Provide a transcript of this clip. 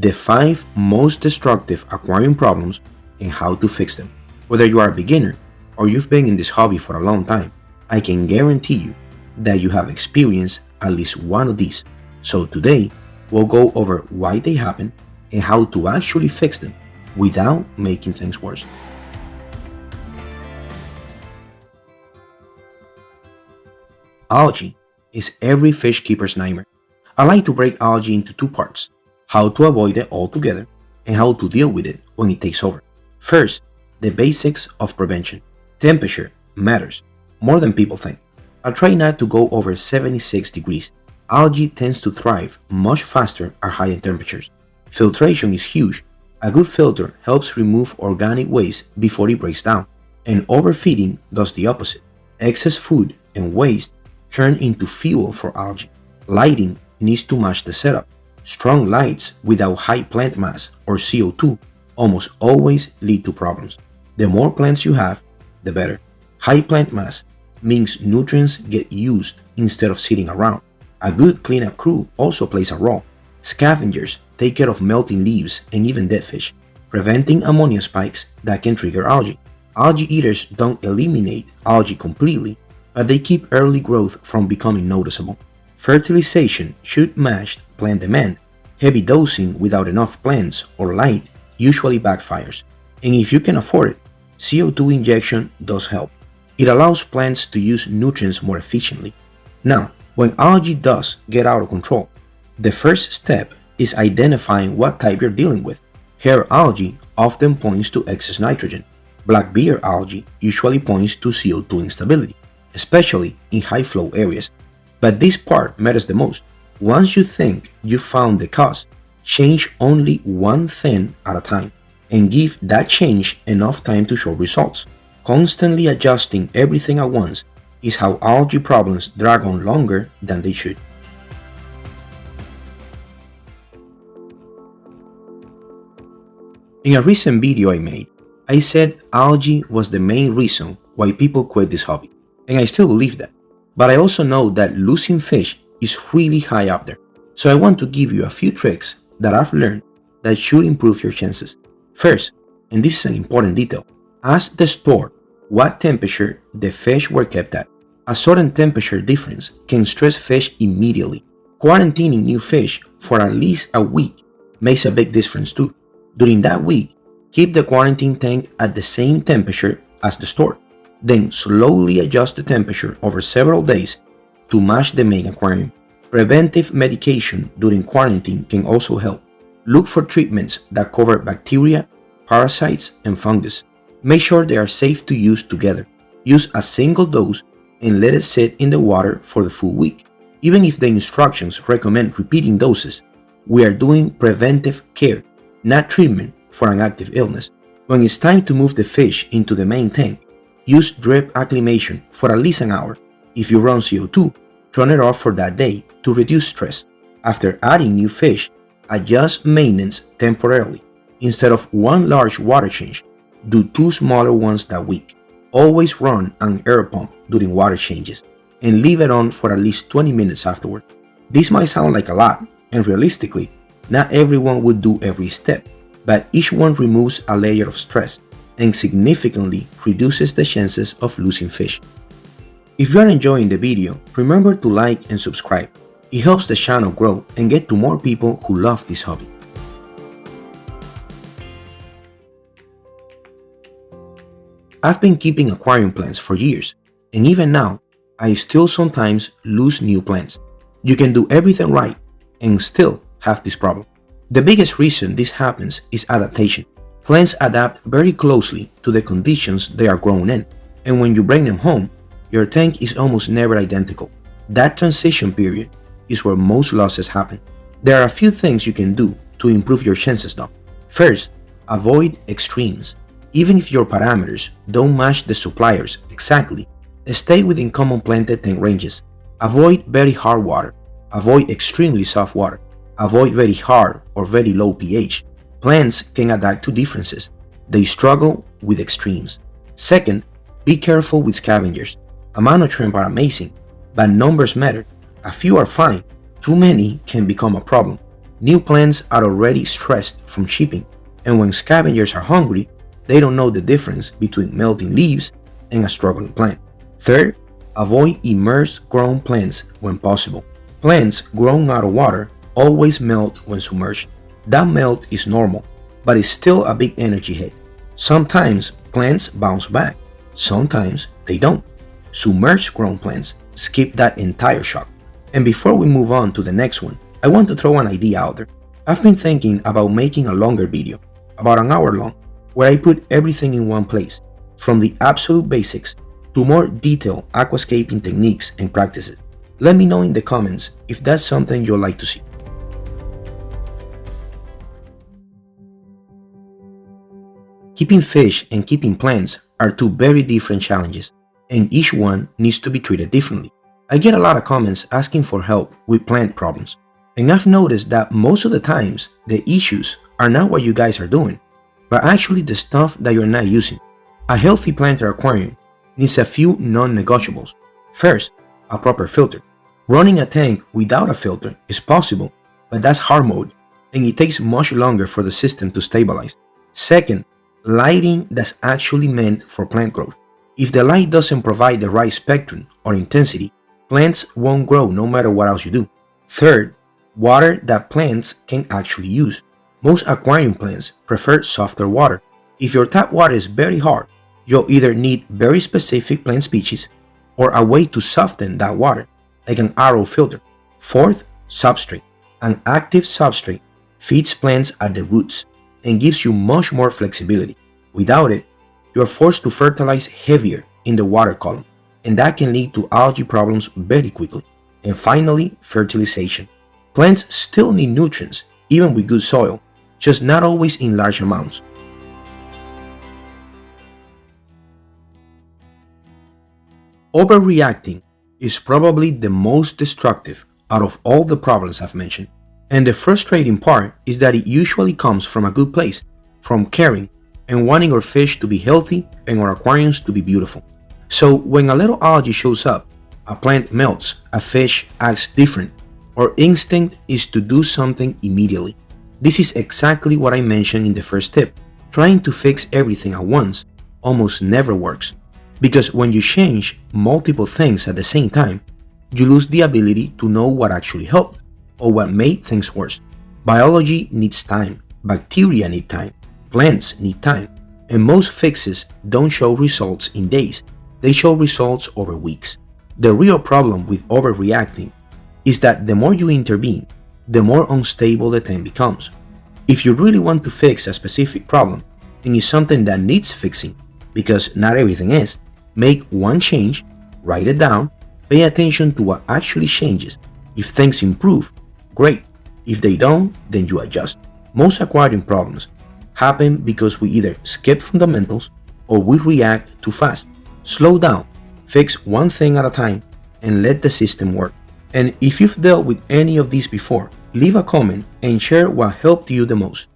the 5 most destructive aquarium problems and how to fix them. Whether you are a beginner or you've been in this hobby for a long time, I can guarantee you that you have experienced at least one of these. So today, we'll go over why they happen and how to actually fix them without making things worse. Algae is every fish keeper's nightmare. I like to break algae into 2 parts: how to avoid it altogether and how to deal with it when it takes over. First, the basics of prevention. Temperature matters more than people think. I try not to go over 76 degrees. Algae tends to thrive much faster at higher temperatures. Filtration is huge. A good filter helps remove organic waste before it breaks down, and overfeeding does the opposite. Excess food and waste turn into fuel for algae. Lighting needs to match the setup. Strong lights without high plant mass or CO2 almost always lead to problems. The more plants you have, the better. High plant mass means nutrients get used instead of sitting around. A good cleanup crew also plays a role. Scavengers take care of melting leaves and even dead fish, preventing ammonia spikes that can trigger algae. Algae eaters don't eliminate algae completely, but they keep early growth from becoming noticeable. Fertilization should match plant demand. Heavy dosing without enough plants or light usually backfires, and if you can afford it, CO2 injection does help. It allows plants to use nutrients more efficiently. Now, when algae does get out of control, the first step is identifying what type you're dealing with. Hair algae often points to excess nitrogen. Black beard algae usually points to CO2 instability, especially in high flow areas. But this part matters the most. Once you think you found the cause, change only one thing at a time and give that change enough time to show results. Constantly adjusting everything at once is how algae problems drag on longer than they should. In a recent video I made, I said algae was the main reason why people quit this hobby, and I still believe that. But I also know that losing fish is really high up there, so I want to give you a few tricks that I've learned that should improve your chances. First, and this is an important detail, ask the store what temperature the fish were kept at. A sudden temperature difference can stress fish immediately. Quarantining new fish for at least a week makes a big difference too. During that week, keep the quarantine tank at the same temperature as the store. Then slowly adjust the temperature over several days to match the main aquarium. Preventive medication during quarantine can also help. Look for treatments that cover bacteria, parasites, and fungus. Make sure they are safe to use together. Use a single dose and let it sit in the water for the full week. Even if the instructions recommend repeating doses, we are doing preventive care, not treatment for an active illness. When it's time to move the fish into the main tank, use drip acclimation for at least an hour. If you run CO2, turn it off for that day to reduce stress. After adding new fish, adjust maintenance temporarily. Instead of one large water change, do 2 smaller ones that week. Always run an air pump during water changes and leave it on for at least 20 minutes afterward. This might sound like a lot, and realistically, not everyone would do every step, but each one removes a layer of stress and significantly reduces the chances of losing fish. If you are enjoying the video, remember to like and subscribe. It helps the channel grow and get to more people who love this hobby. I've been keeping aquarium plants for years, and even now, I still sometimes lose new plants. You can do everything right and still have this problem. The biggest reason this happens is adaptation. Plants adapt very closely to the conditions they are grown in, and when you bring them home, your tank is almost never identical. That transition period is where most losses happen. There are a few things you can do to improve your chances though. First, avoid extremes. Even if your parameters don't match the suppliers exactly, stay within common planted tank ranges. Avoid very hard water. Avoid extremely soft water. Avoid very hard or very low pH. Plants can adapt to differences. They struggle with extremes. Second, be careful with scavengers. Amount of shrimp are amazing, but numbers matter. A few are fine. Too many can become a problem. New plants are already stressed from shipping, and when scavengers are hungry, they don't know the difference between melting leaves and a struggling plant. Third, avoid immersed grown plants when possible. Plants grown out of water always melt when submerged. That melt is normal, but it's still a big energy hit. Sometimes plants bounce back, sometimes they don't. Submerged grown plants skip that entire shock. And before we move on to the next one, I want to throw an idea out there. I've been thinking about making a longer video, about an hour long, where I put everything in one place, from the absolute basics to more detailed aquascaping techniques and practices. Let me know in the comments if that's something you'd like to see. Keeping fish and keeping plants are two very different challenges, and each one needs to be treated differently. I get a lot of comments asking for help with plant problems, and I've noticed that most of the times the issues are not what you guys are doing, but actually the stuff that you're not using. A healthy planter aquarium needs a few non-negotiables. First, a proper filter. Running a tank without a filter is possible, but that's hard mode, and it takes much longer for the system to stabilize. Second, lighting that's actually meant for plant growth. If the light doesn't provide the right spectrum or intensity, plants won't grow no matter what else you do. Third, water that plants can actually use. Most aquarium plants prefer softer water. If your tap water is very hard, you'll either need very specific plant species or a way to soften that water, like an RO filter. Fourth, substrate. An active substrate feeds plants at the roots and gives you much more flexibility. Without it, you are forced to fertilize heavier in the water column, and that can lead to algae problems very quickly. And finally, fertilization. Plants still need nutrients, even with good soil, just not always in large amounts. Overreacting is probably the most destructive out of all the problems I've mentioned. And the frustrating part is that it usually comes from a good place, from caring and wanting our fish to be healthy and our aquariums to be beautiful. So when a little algae shows up, a plant melts, a fish acts different, our instinct is to do something immediately. This is exactly what I mentioned in the first tip. Trying to fix everything at once almost never works, because when you change multiple things at the same time, you lose the ability to know what actually helped or what made things worse. Biology needs time, bacteria need time, plants need time, and most fixes don't show results in days, they show results over weeks. The real problem with overreacting is that the more you intervene, the more unstable the tank becomes. If you really want to fix a specific problem and it's something that needs fixing, because not everything is, make one change, write it down, pay attention to what actually changes. If things improve, great. If they don't, then you adjust. Most aquarium problems happen because we either skip fundamentals or we react too fast. Slow down, fix one thing at a time, and let the system work. And if you've dealt with any of these before, leave a comment and share what helped you the most.